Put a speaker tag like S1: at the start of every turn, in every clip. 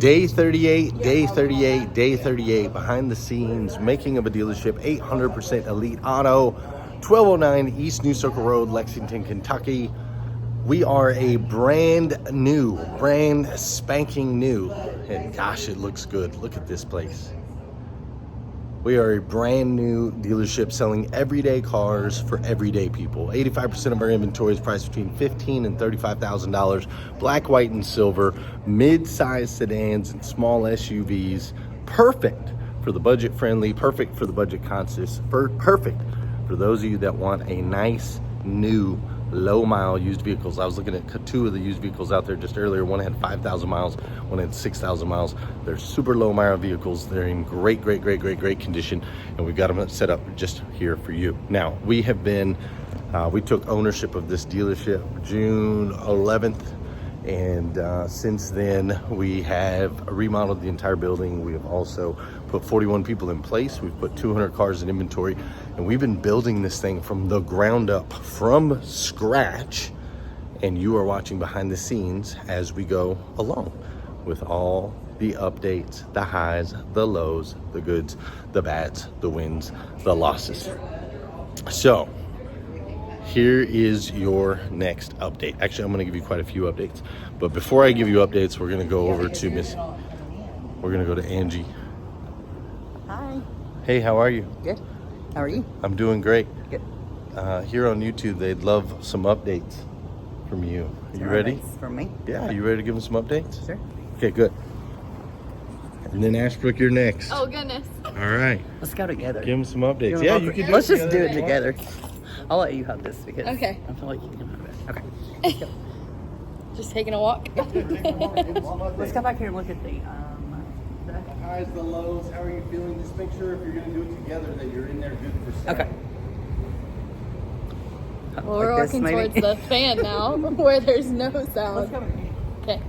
S1: Day 38, day 38, day 38, behind the scenes, making of a dealership, 800% Elite Auto, 1209 East New Circle Road, Lexington, Kentucky. We are a brand spanking new, and gosh, it looks good. Look at this place. We are a brand new dealership selling everyday cars for everyday people. 85% of our inventory is priced between $15,000 and $35,000. Black, white, and silver, mid-size sedans and small SUVs. Perfect for the budget friendly, perfect for the budget conscious, perfect for those of you that want a nice, new, low mile used vehicles. I was looking at two of the used vehicles out there just earlier. One had 5,000 miles, one had 6,000 miles. They're super low mile vehicles. They're in great condition, and we've got them set up just here for you. Now, we took ownership of this dealership June 11th, and since then we have remodeled the entire building. We have also put 41 people in place. We've put 200 cars in inventory, and we've been building this thing from the ground up, from scratch, and you are watching behind the scenes as we go along with all the updates, the highs, the lows, the goods, the bads, the wins, the losses. So here is your next update. Actually, I'm going to give you quite a few updates, but before I give you updates, we're going to go over to we're going to go to Angie.
S2: Hi.
S1: Hey, how are you?
S2: Good. How are you?
S1: I'm doing great.
S2: Good.
S1: Here on YouTube, they'd love some updates from you. Are you ready?
S2: From me?
S1: Yeah, you ready to give them some updates?
S2: Sure.
S1: Okay, good. And then Ashbrook, you're next.
S3: Oh, goodness.
S1: All right.
S2: Let's go together.
S1: Give them some updates.
S2: You
S1: Yeah,
S2: wanna
S1: you
S2: go
S1: can
S2: for- Let's just do it together. I'll let you have this because
S3: Okay.
S2: I feel like you can have it. Okay. Let's go.
S3: Just taking a walk.
S2: Let's go back here and look at the
S1: Highs, the lows, how are you feeling? Just make sure if you're going to do it together that you're in there good for stuff.
S2: Okay.
S3: Well, we're
S2: Like this,
S3: working
S2: maybe?
S3: towards the fan now, where there's no
S2: Let's
S3: sound.
S2: go.
S3: Okay.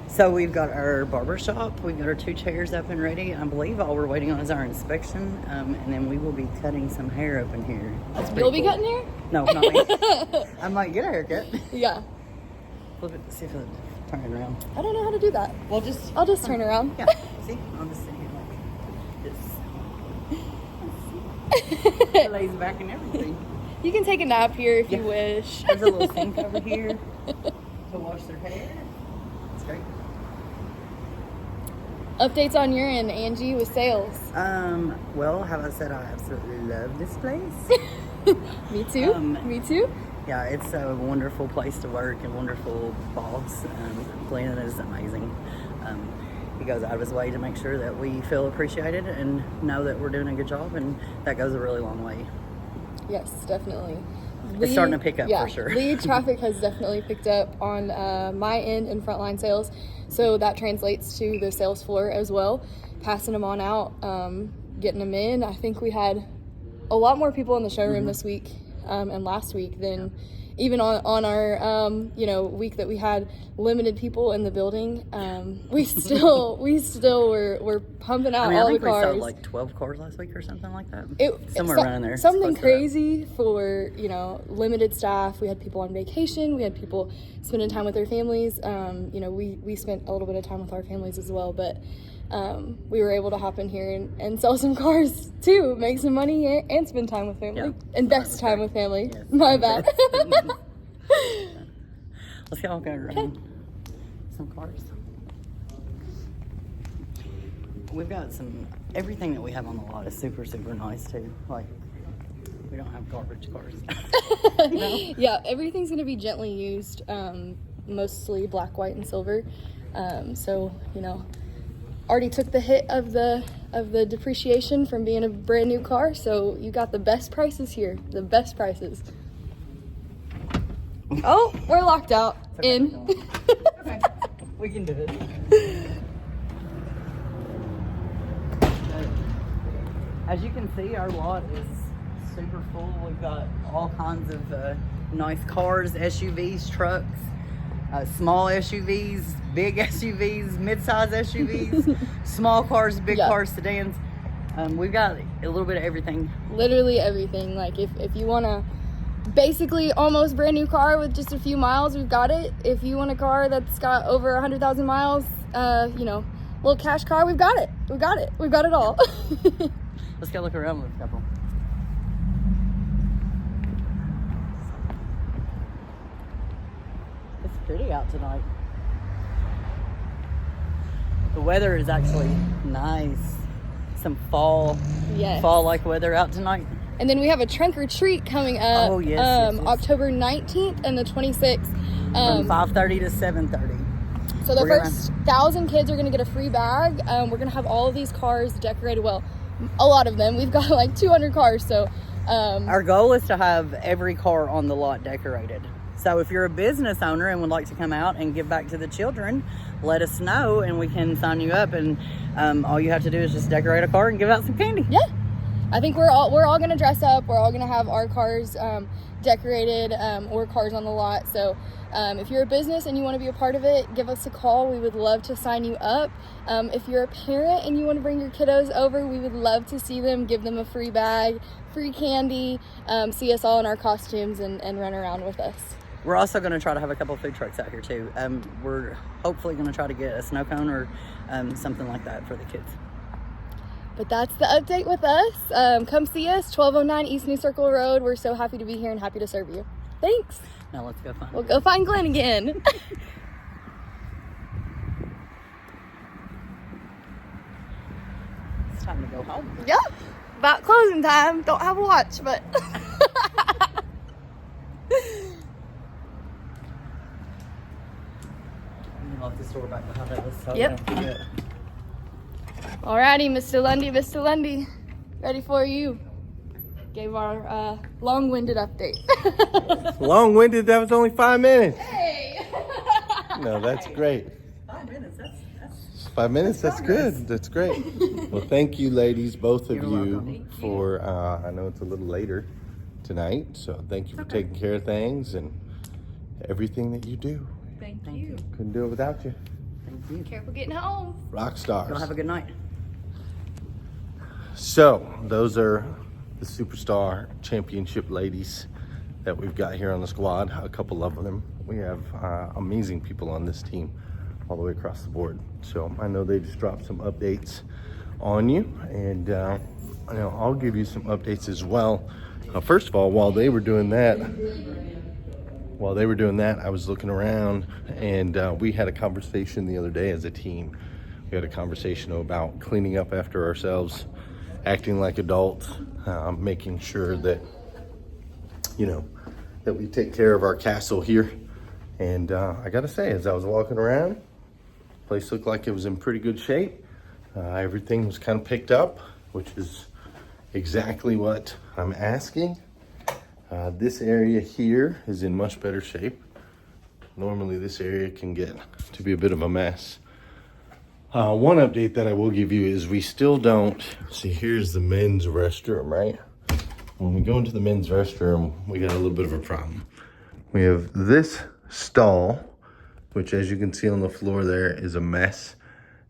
S2: So we've got our barber shop. We've got our 2 chairs up and ready. I believe all we're waiting on is our inspection, and then we will be cutting some hair up in here. That's pretty
S3: You'll be
S2: cool.
S3: cutting hair?
S2: No, not me. I might get a haircut.
S3: Yeah.
S2: Flip it, see if it'll turn it around.
S3: I don't know how to do that.
S2: Well, just
S3: I'll just turn around.
S2: yeah. See, I'll just sit here like this. It lays back and everything.
S3: You can take a nap here if you
S2: Yeah.
S3: wish.
S2: There's a little sink over here to wash their hair. It's great.
S3: Updates on your end, Angie, with sales.
S2: Well, how I said, I absolutely love this place.
S3: Me too. Me too.
S2: Yeah, it's a wonderful place to work and wonderful boss. Glenn is amazing. He goes out of his way to make sure that we feel appreciated and know that we're doing a good job, and that goes a really long way.
S3: Yes, definitely.
S2: It's starting to pick up for sure.
S3: Lead traffic has definitely picked up on my end in frontline sales. So that translates to the sales floor as well, passing them on out, getting them in. I think we had a lot more people in the showroom this week and last week than even on our week that we had limited people in the building. We still were pumping out all
S2: I think
S3: the cars.
S2: we sold like 12 cars last week or something like that. Somewhere
S3: So-
S2: around there.
S3: Something
S2: Close to that.
S3: crazy for, limited staff. We had people on vacation. We had people spending time with their families. We spent a little bit of time with our families as well, but we were able to hop in here and sell some cars too, make some money and spend time with family.
S2: Yeah.
S3: Invest time with family.
S2: Yes.
S3: My bad.
S2: Let's go around some cars. We've got everything that we have on the lot is super, super nice too. Like, we don't have garbage cars.
S3: Yeah, everything's going to be gently used, mostly black, white, and silver. Already took the hit of the depreciation from being a brand new car, so you got the best prices here, the best prices. Oh, we're locked out.
S2: Okay.
S3: In.
S2: Okay. We can do it. As you can see, our lot is super full. We've got all kinds of nice cars, SUVs, trucks, small SUVs, big SUVs, mid-size SUVs, small cars, big cars, sedans. We've got a little bit of everything.
S3: Literally everything. Like if you want to basically almost brand new car with just a few miles, we've got it. If you want a car that's got over 100,000 miles you know, little cash car, we've got it. We've got it. We've got it all.
S2: Let's go look around with a couple. It's pretty out tonight. The weather is actually nice. Some
S3: Yes.
S2: fall-like weather out tonight.
S3: And then we have a trunk or treat coming up.
S2: Oh, yes.
S3: October 19th and the 26th.
S2: From 5:30 to 7:30.
S3: So the
S2: We're
S3: first 1,000 kids are going to get a free bag. We're going to have all of these cars decorated. Well, a lot of them. We've got like 200 cars. So
S2: Our goal is to have every car on the lot decorated. So if you're a business owner and would like to come out and give back to the children, let us know and we can sign you up. And all you have to do is just decorate a car and give out some candy.
S3: yeah, I think we're all going to dress up. We're all going to have our cars decorated or cars on the lot. So if you're a business and you want to be a part of it, give us a call. We would love to sign you up. If you're a parent and you want to bring your kiddos over, we would love to see them, give them a free bag, free candy, see us all in our costumes and run around with us.
S2: We're also going to try to have a couple of food trucks out here too. We're hopefully going to try to get a snow cone or something like that for the kids.
S3: But that's the update with us. Come see us, 1209 East New Circle Road. We're so happy to be here and happy to serve you. Thanks.
S2: Now let's go find
S3: We'll go find Glenn again.
S2: It's time to go home.
S3: Yep. About closing time. Don't have a watch, but.
S2: Lock this door back behind us. So
S3: Yep.
S2: yeah.
S3: Alrighty, Mr. Lundy. Ready for you. Gave our long-winded update.
S1: Long-winded, that was only 5 minutes.
S3: Hey!
S1: No, that's great.
S2: 5 minutes. That's
S1: 5 minutes, that's good. That's great. Well, thank you, ladies, both of
S2: You're
S1: you,
S2: welcome.
S1: for, I know it's a little later tonight, so thank you for taking care of things and everything that you do.
S3: Thank you.
S1: Couldn't do it without you.
S2: Thank you.
S3: Careful getting home.
S1: Rock stars.
S2: Y'all have a good night.
S1: So, those are the Superstar Championship ladies that we've got here on the squad, a couple of them. We have amazing people on this team all the way across the board. So, I know they just dropped some updates on you, and I know I'll give you some updates as well. First of all, while they were doing that, I was looking around, and we had a conversation the other day as a team. We had a conversation about cleaning up after ourselves, acting like adults, making sure that, you know, that we take care of our castle here. And I gotta say, as I was walking around, the place looked like it was in pretty good shape. Everything was kind of picked up, which is exactly what I'm asking. This area here is in much better shape. Normally this area can get to be a bit of a mess. One update that I will give you is we still don't, see, here's the men's restroom, right? When we go into the men's restroom, we got a little bit of a problem. We have this stall, which as you can see on the floor there is a mess.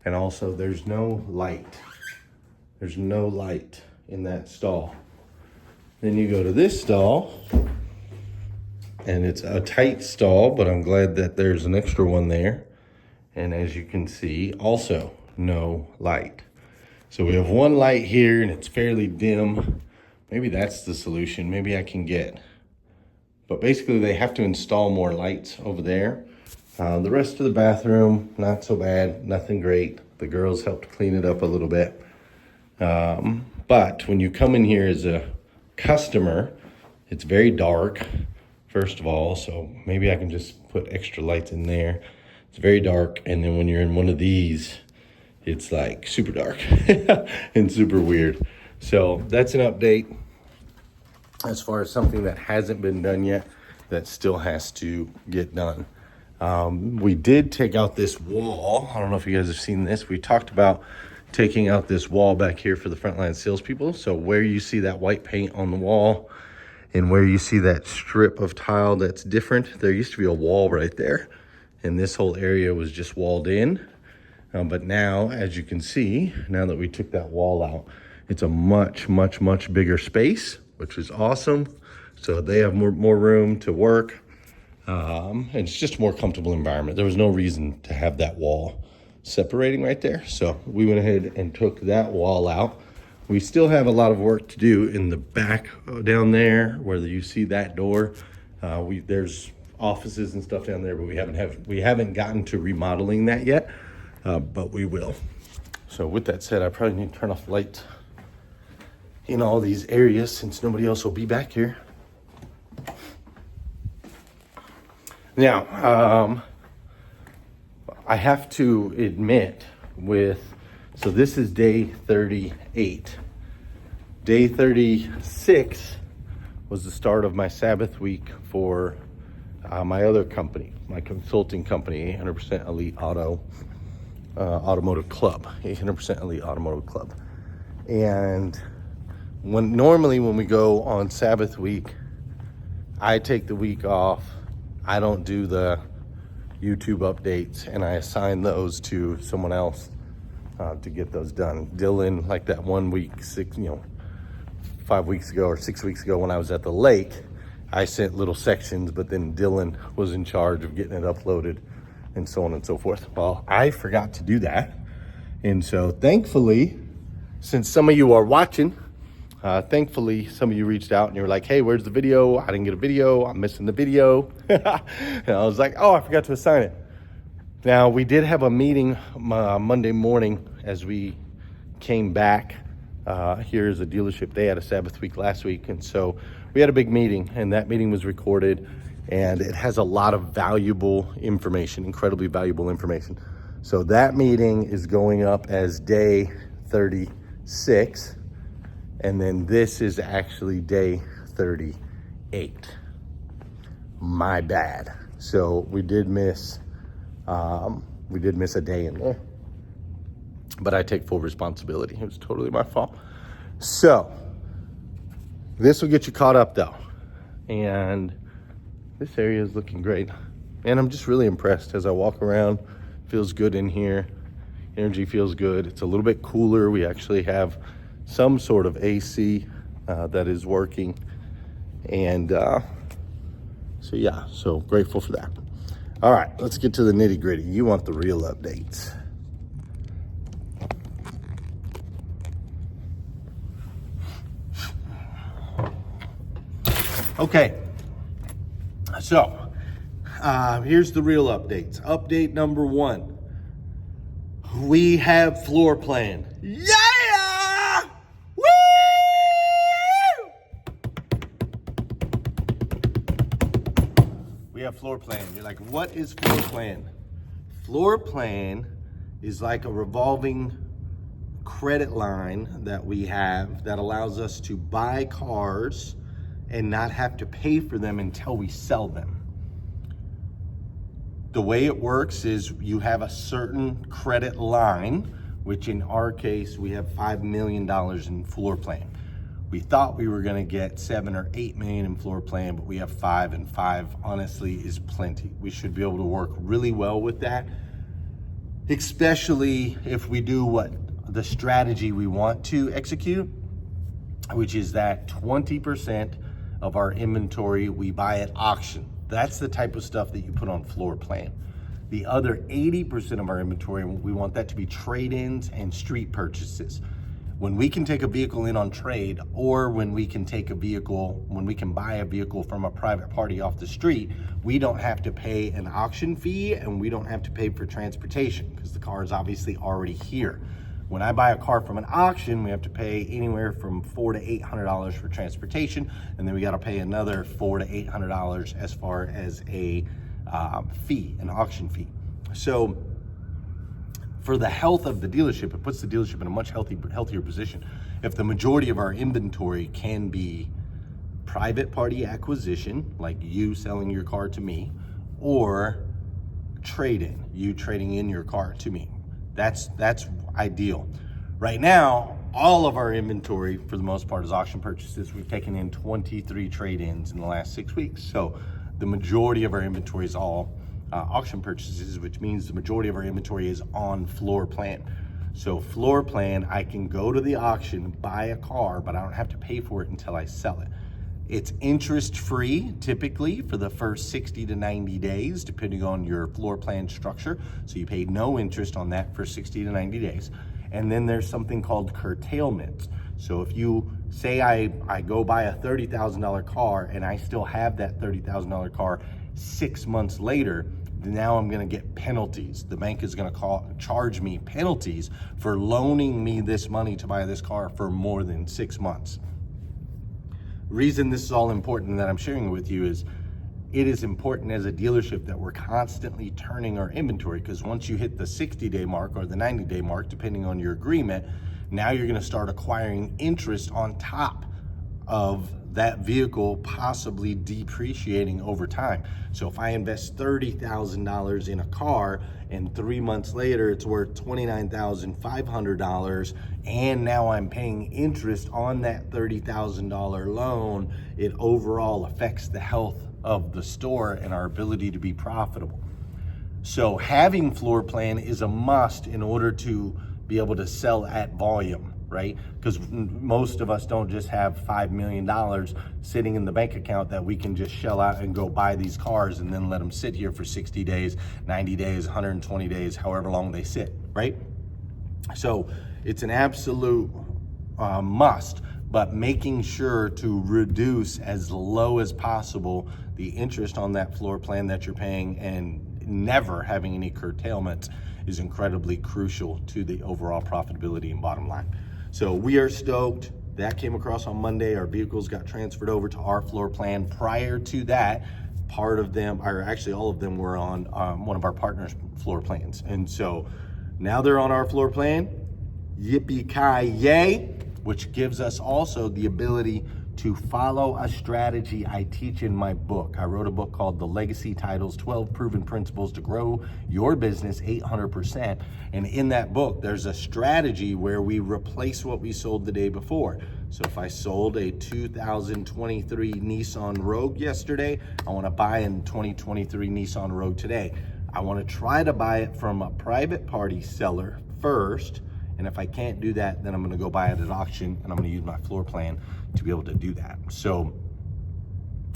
S1: And also there's no light. There's no light in that stall. Then you go to this stall, and it's a tight stall, but I'm glad that there's an extra one there. And as you can see, also no light. So we have one light here, and it's fairly dim. Maybe that's the solution. Maybe I can get, but basically they have to install more lights over there. The rest of the bathroom, not so bad, nothing great. The girls helped clean it up a little bit. But when you come in here as a customer, it's very dark, first of all, so maybe I can just put extra lights in there. It's very dark, and then when you're in one of these, it's like super dark and super weird. So that's an update as far as something that hasn't been done yet that still has to get done. We did take out this wall. I don't know if you guys have seen this. We talked about taking out this wall back here for the frontline salespeople. So where you see that white paint on the wall and where you see that strip of tile that's different, there used to be a wall right there. And this whole area was just walled in. But now, as you can see, now that we took that wall out, it's a much, much, much bigger space, which is awesome. So they have more room to work. And it's just a more comfortable environment. There was no reason to have that wall separating right there. So we went ahead and took that wall out. We still have a lot of work to do in the back down there where you see that door. There's offices and stuff down there, but we haven't gotten to remodeling that yet, but we will. So with that said, I probably need to turn off the light in all these areas since nobody else will be back here. Now, I have to admit so this is day 38. Day 36 was the start of my Sabbath week for my other company, my consulting company, 100% Elite Automotive Club, 100% Elite Automotive Club. And normally when we go on Sabbath week, I take the week off. I don't do the YouTube updates, and I assign those to someone else to get those done. Dylan, like that 1 week, 5 weeks ago or 6 weeks ago when I was at the lake, I sent little sections, but then Dylan was in charge of getting it uploaded and so on and so forth. Well, I forgot to do that. And so thankfully, since some of you are watching, thankfully some of you reached out and you were like, hey, where's the video? I didn't get a video. I'm missing the video. And I was like, oh, I forgot to assign it. Now, we did have a meeting Monday morning as we came back. Here's a dealership. They had a Sabbath week last week. And so we had a big meeting, and that meeting was recorded, and it has a lot of valuable information, incredibly valuable information. So that meeting is going up as day 36. And then this is actually day 38. My bad. So we did miss a day in there, but I take full responsibility. It was totally my fault. So this will get you caught up though. And this area is looking great. And I'm just really impressed as I walk around. Feels good in here. Energy feels good. It's a little bit cooler. We actually have some sort of AC that is working. And so grateful for that. All right, let's get to the nitty gritty. You want the real updates. Okay, so here's the real updates. Update number 1, we have floor plan. Yeah! Woo! We have floor plan. You're like, what is floor plan? Floor plan is like a revolving credit line that we have that allows us to buy cars and not have to pay for them until we sell them. The way it works is you have a certain credit line, which in our case, we have $5 million in floor plan. We thought we were gonna get 7 or 8 million in floor plan, but we have 5, and 5 honestly is plenty. We should be able to work really well with that, especially if we do what the strategy we want to execute, which is that 20% of our inventory we buy at auction. That's the type of stuff that you put on floor plan. The other 80% of our inventory, we want that to be trade-ins and street purchases. When we can take a vehicle in on trade, or when we can buy a vehicle from a private party off the street, we don't have to pay an auction fee and we don't have to pay for transportation because the car is obviously already here. When I buy a car from an auction, we have to pay anywhere from $400 to $800 for transportation, and then we got to pay another $400 to $800 as far as a fee, an auction fee. So for the health of the dealership, it puts the dealership in a much healthier position. If the majority of our inventory can be private party acquisition, like you selling your car to me, or trade-in, you trading in your car to me. That's ideal. Right now, all of our inventory, for the most part, is auction purchases. We've taken in 23 trade-ins in the last 6 weeks. So the majority of our inventory is all auction purchases, which means the majority of our inventory is on floor plan. So floor plan, I can go to the auction, buy a car, but I don't have to pay for it until I sell it. It's interest free typically for the first 60 to 90 days, depending on your floor plan structure. So you pay no interest on that for 60 to 90 days. And then there's something called curtailment. So if you say I go buy a $30,000 car and I still have that $30,000 car 6 months later, now I'm gonna get penalties. The bank is gonna charge me penalties for loaning me this money to buy this car for more than 6 months. Reason this is all important that I'm sharing it with you is it is important as a dealership that we're constantly turning our inventory, because once you hit the 60-day mark or the 90-day mark, depending on your agreement, now you're gonna start acquiring interest on top of that vehicle possibly depreciating over time. So if I invest $30,000 in a car and 3 months later it's worth $29,500, and now I'm paying interest on that $30,000 loan, it overall affects the health of the store and our ability to be profitable. So having floor plan is a must in order to be able to sell at volume, right? Because most of us don't just have $5 million sitting in the bank account that we can just shell out and go buy these cars and then let them sit here for 60 days, 90 days, 120 days, however long they sit, right? So it's an absolute must, but making sure to reduce as low as possible the interest on that floor plan that you're paying and never having any curtailment is incredibly crucial to the overall profitability and bottom line. So we are stoked. That came across on Monday. Our vehicles got transferred over to our floor plan. Prior to that, part of them, or actually all of them, were on one of our partners' floor plans. And so now they're on our floor plan. Yippee-ki-yay, which gives us also the ability to follow a strategy I teach in my book. I wrote a book called The Legacy Titles, 12 Proven Principles to Grow Your Business 800%. And in that book, there's a strategy where we replace what we sold the day before. So if I sold a 2023 Nissan Rogue yesterday, I wanna buy a 2023 Nissan Rogue today. I wanna try to buy it from a private party seller first. And if I can't do that, then I'm gonna go buy it at auction, and I'm gonna use my floor plan to be able to do that. So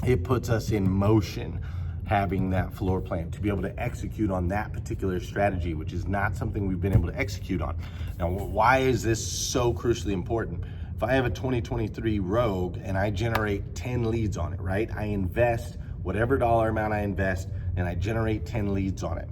S1: it puts us in motion having that floor plan to be able to execute on that particular strategy, which is not something we've been able to execute on. Now, why is this so crucially important? If I have a 2023 Rogue and I generate 10 leads on it, right? I invest whatever dollar amount I invest and I generate 10 leads on it.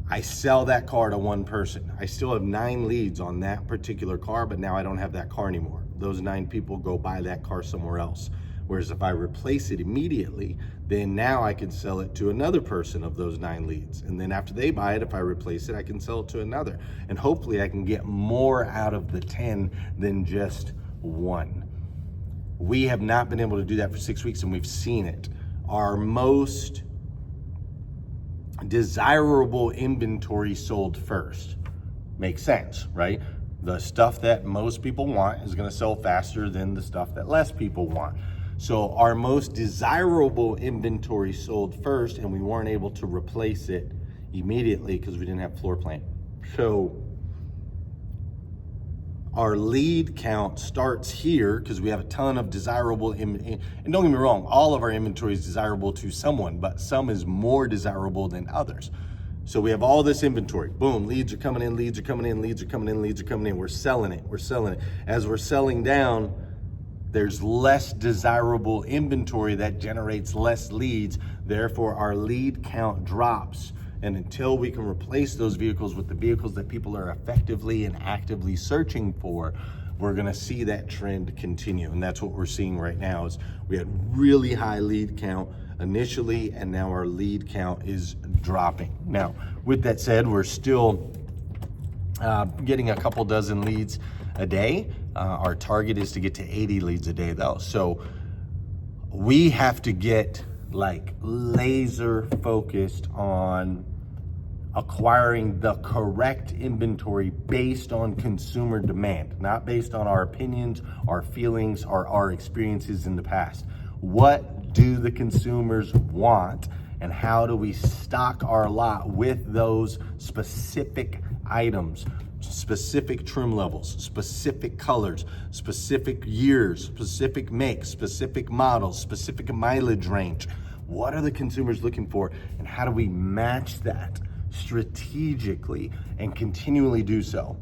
S1: I sell that car to one person. I still have 9 leads on that particular car, but now I don't have that car anymore. Those 9 people go buy that car somewhere else. Whereas if I replace it immediately, then now I can sell it to another person of those 9 leads. And then after they buy it, if I replace it, I can sell it to another. And hopefully I can get more out of the 10 than just one. We have not been able to do that for 6 weeks, and we've seen it. Our most desirable inventory sold first. Makes sense, right? The stuff that most people want is going to sell faster than the stuff that less people want. So our most desirable inventory sold first, and we weren't able to replace it immediately because we didn't have floor plan. So our lead count starts here because we have a ton of desirable, and don't get me wrong, all of our inventory is desirable to someone, but some is more desirable than others. So we have all this inventory. Boom, leads are coming in, leads are coming in, leads are coming in, leads are coming in. We're selling it, we're selling it. As we're selling down, there's less desirable inventory that generates less leads. Therefore, our lead count drops. And until we can replace those vehicles with the vehicles that people are effectively and actively searching for, we're gonna see that trend continue. And that's what we're seeing right now is we had really high lead count initially, and now our lead count is dropping. Now, with that said, we're still getting a couple dozen leads a day. Our target is to get to 80 leads a day though. So we have to get like laser focused on acquiring the correct inventory based on consumer demand, not based on our opinions, our feelings, or our experiences in the past. What do the consumers want, and how do we stock our lot with those specific items specific trim levels, specific colors, specific years, specific makes, specific models, specific mileage range. What are the consumers looking for, and how do we match that strategically and continually do so?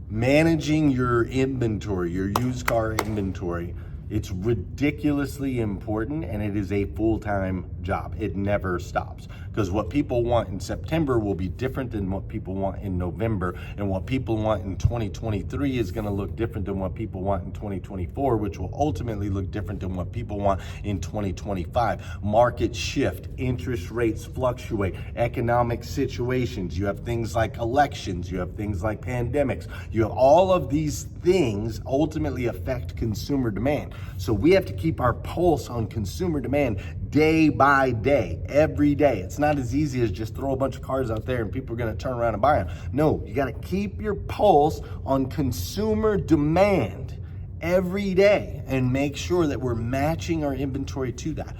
S1: Managing your inventory, your used car inventory, it's ridiculously important, and it is a full-time job. It never stops, because what people want in September will be different than what people want in November, and what people want in 2023 is going to look different than what people want in 2024, which will ultimately look different than what people want in 2025. Markets shift, interest rates fluctuate, economic situations, you have things like elections, you have things like pandemics, you have all of these things ultimately affect consumer demand. So we have to keep our pulse on consumer demand day by day, every day. It's not as easy as just throw a bunch of cars out there and people are going to turn around and buy them. No, you got to keep your pulse on consumer demand every day and make sure that we're matching our inventory to that.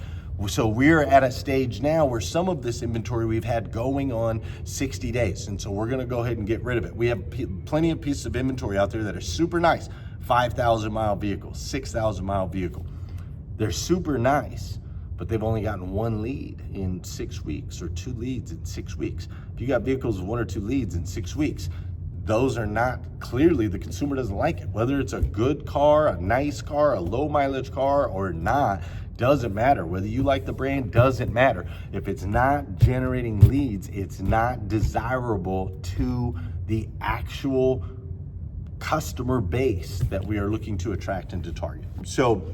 S1: So we're at a stage now where some of this inventory we've had going on 60 days. And so we're going to go ahead and get rid of it. We have plenty of pieces of inventory out there that are super nice. 5,000 mile vehicle, 6,000 mile vehicle. They're super nice, but they've only gotten one lead in 6 weeks or 2 leads in 6 weeks. If you got vehicles with 1 or 2 leads in 6 weeks, those are not, clearly the consumer doesn't like it. Whether it's a good car, a nice car, a low mileage car or not, doesn't matter. Whether you like the brand, doesn't matter. If it's not generating leads, it's not desirable to the actual customer base that we are looking to attract and to target. So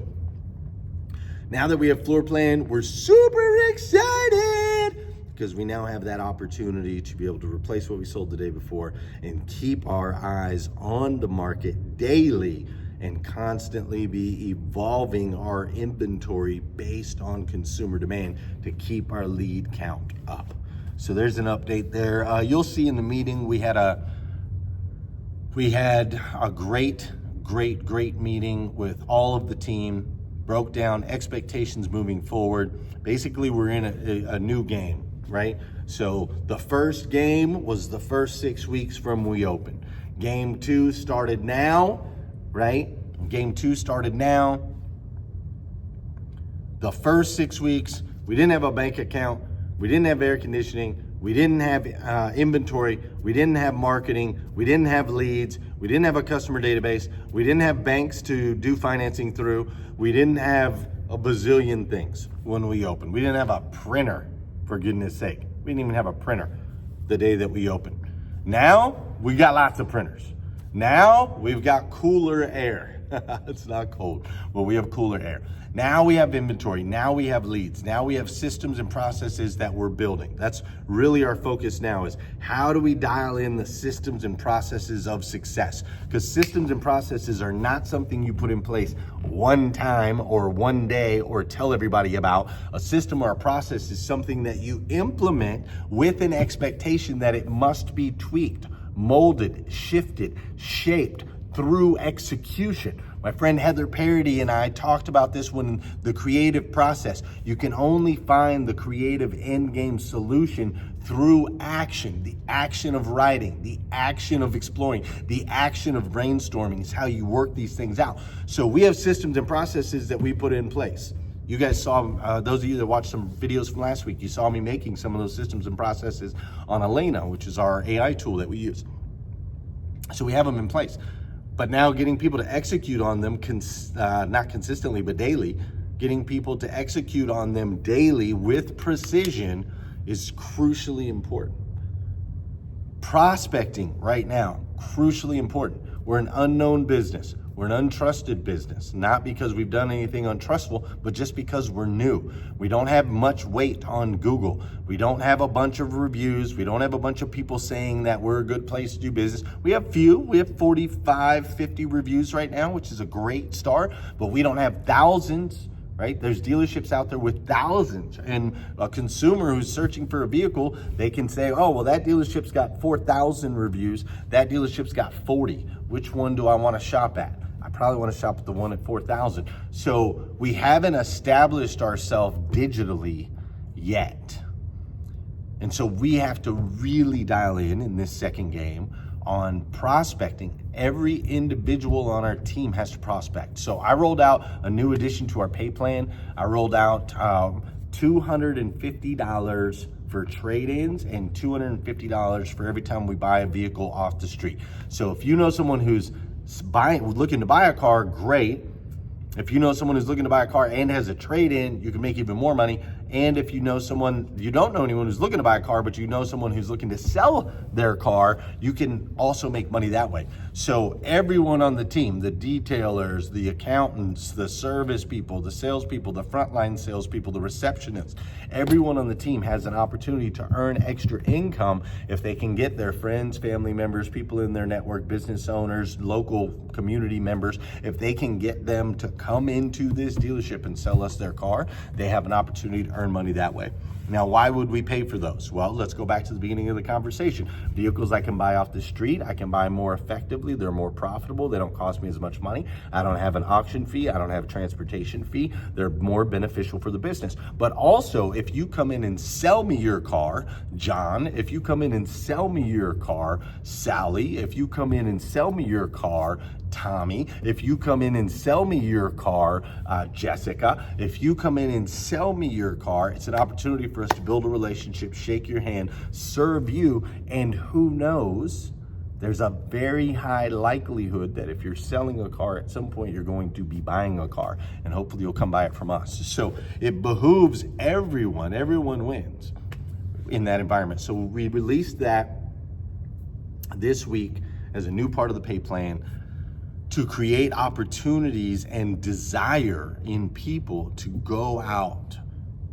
S1: now that we have floor plan, we're super excited because we now have that opportunity to be able to replace what we sold the day before and keep our eyes on the market daily and constantly be evolving our inventory based on consumer demand to keep our lead count up. So there's an update there. You'll see in the meeting we had a great meeting with all of the team, broke down expectations moving forward. Basically, we're in a new game, right? So the first game was the first 6 weeks from we opened. Game 2 started now, right? Game 2 started now. The first 6 weeks, we didn't have a bank account, we didn't have air conditioning, we didn't have inventory, we didn't have marketing, we didn't have leads, we didn't have a customer database, we didn't have banks to do financing through, we didn't have a bazillion things when we opened. We didn't have a printer, for goodness sake. We didn't even have a printer the day that we opened. Now, we got lots of printers. Now, we've got cooler air. It's not cold, but we have cooler air. Now we have inventory. Now we have leads. Now we have systems and processes that we're building. That's really our focus now, is how do we dial in the systems and processes of success? Because systems and processes are not something you put in place one time or one day or tell everybody about. A system or a process is something that you implement with an expectation that it must be tweaked, molded, shifted, shaped through execution. My friend Heather Parody and I talked about this when the creative process. You can only find the creative end game solution through action. The action of writing, the action of exploring, the action of brainstorming is how you work these things out. So we have systems and processes that we put in place. You guys saw, those of you that watched some videos from last week, you saw me making some of those systems and processes on Elena, which is our AI tool that we use. So we have them in place. But now getting people to execute on them, not consistently, but daily, getting people to execute on them daily with precision is crucially important. Prospecting right now, crucially important. We're an unknown business. We're an untrusted business, not because we've done anything untrustful, but just because we're new. We don't have much weight on Google. We don't have a bunch of reviews. We don't have a bunch of people saying that we're a good place to do business. We have few. We have 45, 50 reviews right now, which is a great start, but we don't have thousands, right? There's dealerships out there with thousands, and a consumer who's searching for a vehicle, they can say, oh, well, that dealership's got 4,000 reviews. That dealership's got 40. Which one do I want to shop at? I probably want to shop at the one at 4,000. So we haven't established ourselves digitally yet. And so we have to really dial in this second game on prospecting. Every individual on our team has to prospect. So I rolled out a new addition to our pay plan. I rolled out $250 for trade-ins and $250 for every time we buy a vehicle off the street. So if you know someone who's looking to buy a car, great. If you know someone who's looking to buy a car and has a trade-in, you can make even more money. And if you know someone, you don't know anyone who's looking to buy a car, but you know someone who's looking to sell their car, you can also make money that way. So everyone on the team, the detailers, the accountants, the service people, the salespeople, the frontline salespeople, the receptionists, everyone on the team has an opportunity to earn extra income if they can get their friends, family members, people in their network, business owners, local community members, if they can get them to come into this dealership and sell us their car, they have an opportunity to earn money that way. Now, why would we pay for those? Well, let's go back to the beginning of the conversation. Vehicles I can buy off the street, I can buy more effectively, they're more profitable, they don't cost me as much money, I don't have an auction fee, I don't have a transportation fee, they're more beneficial for the business. But also, if you come in and sell me your car, John, if you come in and sell me your car, Sally, if you come in and sell me your car, Tommy, if you come in and sell me your car, Jessica, if you come in and sell me your car, it's an opportunity for us to build a relationship, shake your hand, serve you, and who knows, there's a very high likelihood that if you're selling a car, at some point you're going to be buying a car, and hopefully you'll come buy it from us. So it behooves everyone wins in that environment. So we released that this week as a new part of the pay plan, to create opportunities and desire in people to go out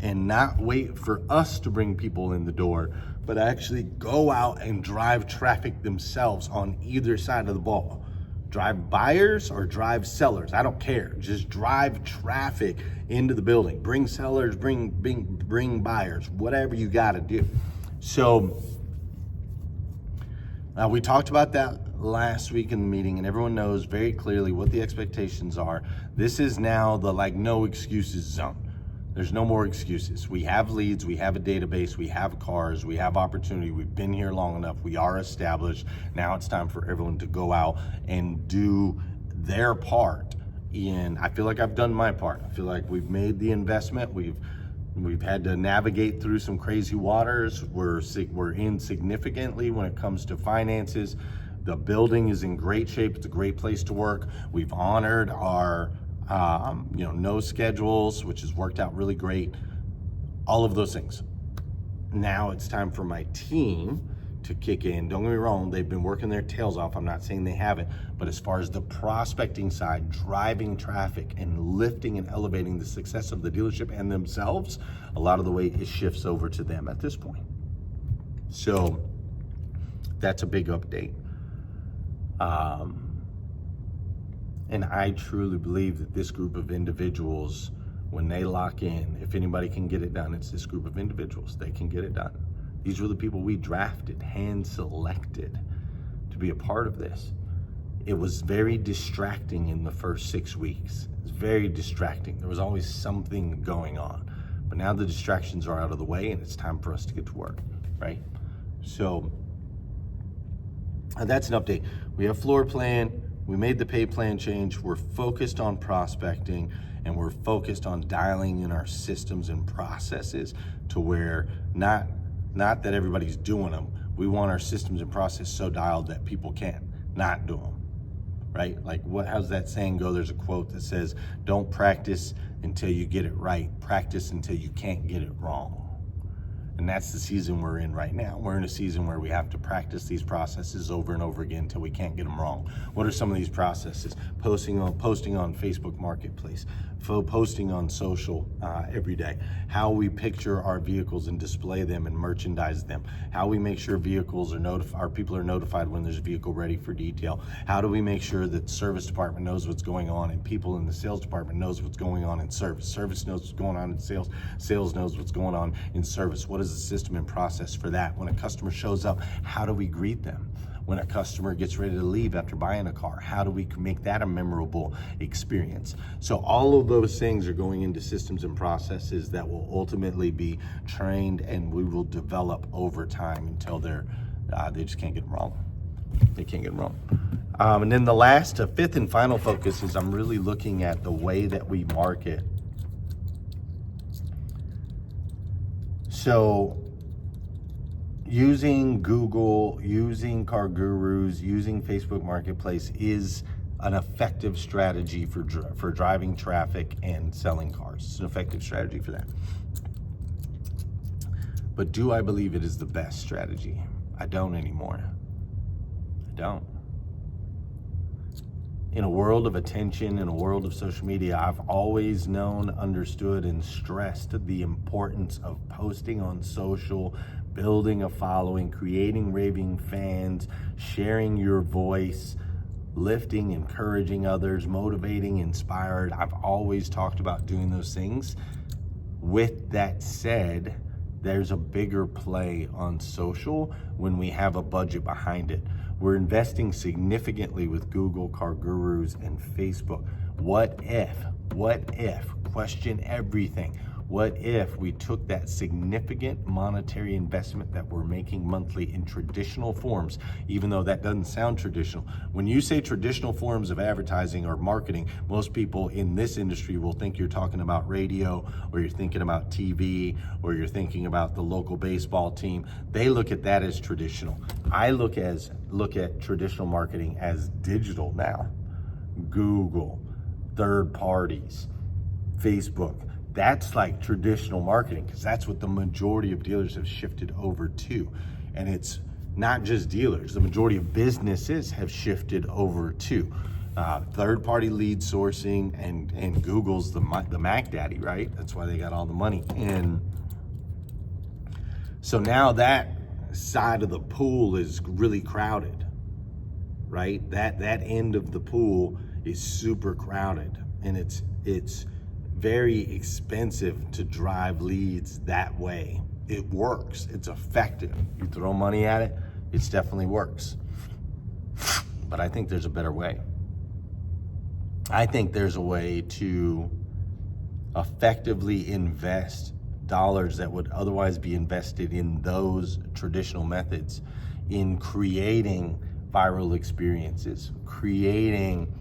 S1: and not wait for us to bring people in the door, but actually go out and drive traffic themselves on either side of the ball. Drive buyers or drive sellers, I don't care. Just drive traffic into the building. Bring sellers, bring buyers, whatever you gotta do. So we talked about that last week in the meeting, and everyone knows very clearly what the expectations are. This is now the no excuses zone. There's no more excuses. We have leads, we have a database, we have cars, we have opportunity. We've been here long enough. We are established. Now it's time for everyone to go out and do their part. I feel like I've done my part. I feel like we've made the investment. We've had to navigate through some crazy waters. We're in significantly when it comes to finances. The building is in great shape. It's a great place to work. We've honored our no schedules, which has worked out really great. All of those things. Now it's time for my team to kick in. Don't get me wrong, they've been working their tails off. I'm not saying they haven't, but as far as the prospecting side, driving traffic and lifting and elevating the success of the dealership and themselves, a lot of the weight shifts over to them at this point. So that's a big update. And I truly believe that this group of individuals, when they lock in, if anybody can get it done, it's this group of individuals. They can get it done. These were the people we drafted, hand selected to be a part of this. It was very distracting in the first 6 weeks. It was very distracting. There was always something going on. But now the distractions are out of the way and it's time for us to get to work, right? So that's an update. We have floor plan. We made the pay plan change. We're focused on prospecting and we're focused on dialing in our systems and processes to where not that everybody's doing them. We want our systems and process so dialed that people can't not do them, right? Like how's that saying go? There's a quote that says, don't practice until you get it right. Practice until you can't get it wrong. And that's the season we're in right now. We're in a season where we have to practice these processes over and over again until we can't get them wrong. What are some of these processes? Posting on Facebook Marketplace, posting on social every day. How we picture our vehicles and display them and merchandise them. How we make sure vehicles our people are notified when there's a vehicle ready for detail. How do we make sure that the service department knows what's going on and people in the sales department knows what's going on in service. Service knows what's going on in sales. Sales knows what's going on in service. What is the system and process for that? When a customer shows up, how do we greet them? When a customer gets ready to leave after buying a car, how do we make that a memorable experience? So all of those things are going into systems and processes that will ultimately be trained and we will develop over time until they just can't get them wrong. They can't get them wrong. And then the fifth and final focus is I'm really looking at the way that we market. So using Google, using Car Gurus, using Facebook Marketplace is an effective strategy for driving traffic and selling cars. It's an effective strategy for that. But do I believe it is the best strategy? I don't anymore. I don't. In a world of attention, in a world of social media, I've always known, understood, and stressed the importance of posting on social, building a following, creating raving fans, sharing your voice, lifting, encouraging others, motivating, inspired. I've always talked about doing those things. With that said, there's a bigger play on social when we have a budget behind it. We're investing significantly with Google, Car Gurus, and Facebook. What if, question everything. What if we took that significant monetary investment that we're making monthly in traditional forms, even though that doesn't sound traditional. When you say traditional forms of advertising or marketing, most people in this industry will think you're talking about radio, or you're thinking about TV, or you're thinking about the local baseball team. They look at that as traditional. I look at traditional marketing as digital now. Google, third parties, Facebook. That's like traditional marketing, because that's what the majority of dealers have shifted over to. And it's not just dealers, the majority of businesses have shifted over to third-party lead sourcing, and Google's the Mac Daddy, right? That's why they got all the money. And so now that side of the pool is really crowded, right? That end of the pool is super crowded, and it's very expensive to drive leads that way. It works, it's effective. You throw money at it, it definitely works. But I think there's a better way. I think there's a way to effectively invest dollars that would otherwise be invested in those traditional methods in creating viral experiences, creating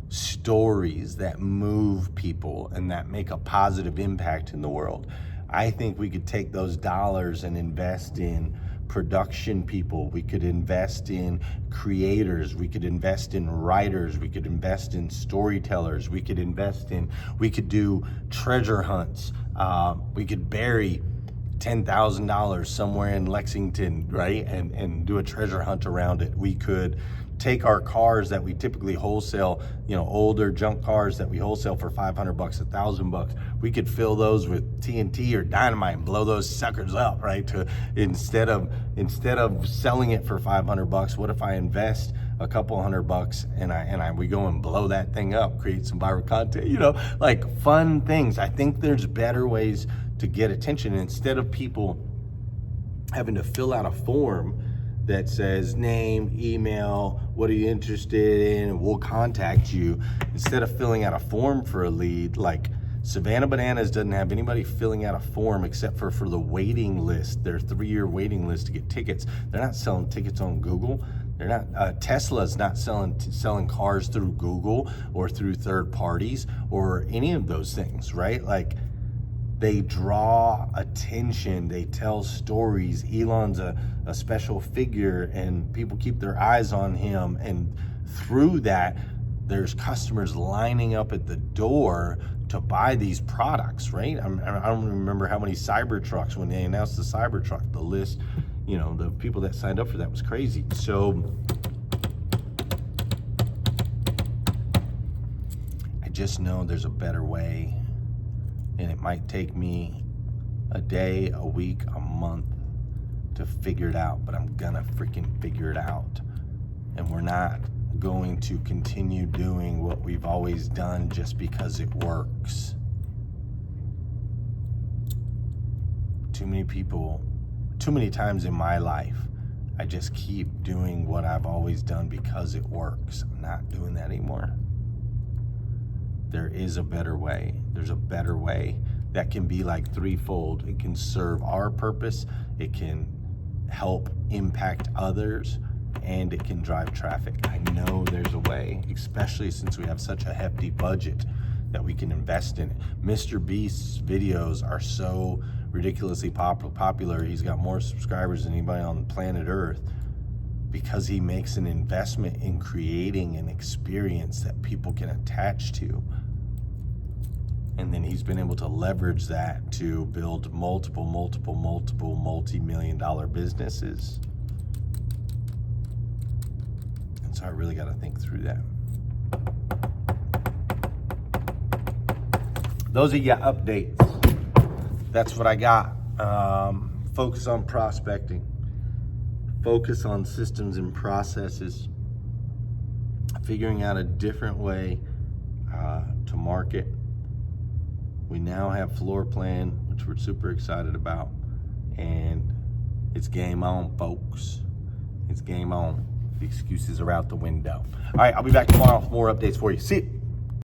S1: stories that move people and that make a positive impact in the world. I think we could take those dollars and invest in production people. We could invest in creators. We could invest in writers. We could invest in storytellers. We could do treasure hunts. We could bury $10,000 somewhere in Lexington, right? And do a treasure hunt around it. We could take our cars that we typically wholesale, older junk cars that we wholesale for $500, $1,000. We could fill those with TNT or dynamite and blow those suckers up, right? Instead of selling it for $500, what if I invest a couple $100 and we go and blow that thing up, create some viral content, like fun things. I think there's better ways to get attention. Instead of people having to fill out a form that says name, email, what are you interested in, we'll contact you. Instead of filling out a form for a lead, like Savannah Bananas doesn't have anybody filling out a form except for the waiting list, their 3-year waiting list to get tickets. They're not selling tickets on Google. They're not, Tesla's not selling cars through Google or through third parties or any of those things, right? Like, they draw attention, they tell stories. Elon's a special figure and people keep their eyes on him, and through that, there's customers lining up at the door to buy these products, right? I don't remember how many Cybertrucks when they announced the Cybertruck, the list, the people that signed up for that was crazy. So I just know there's a better way. And it might take me a day, a week, a month to figure it out, but I'm gonna freaking figure it out. And we're not going to continue doing what we've always done just because it works. Too many times in my life, I just keep doing what I've always done because it works. I'm not doing that anymore. There is a better way. There's a better way that can be like threefold. It can serve our purpose. It can help impact others, and it can drive traffic. I know there's a way, especially since we have such a hefty budget that we can invest in it. Mr. Beast's videos are so ridiculously popular. He's got more subscribers than anybody on planet Earth because he makes an investment in creating an experience that people can attach to. And then he's been able to leverage that to build multiple multi-million-dollar businesses. And so I really got to think through that. Those are your updates. That's what I got. Focus on prospecting. Focus on systems and processes. Figuring out a different way to market. We now have floor plan, which we're super excited about. And it's game on, folks. It's game on. The excuses are out the window. All right, I'll be back tomorrow with more updates for you. See you.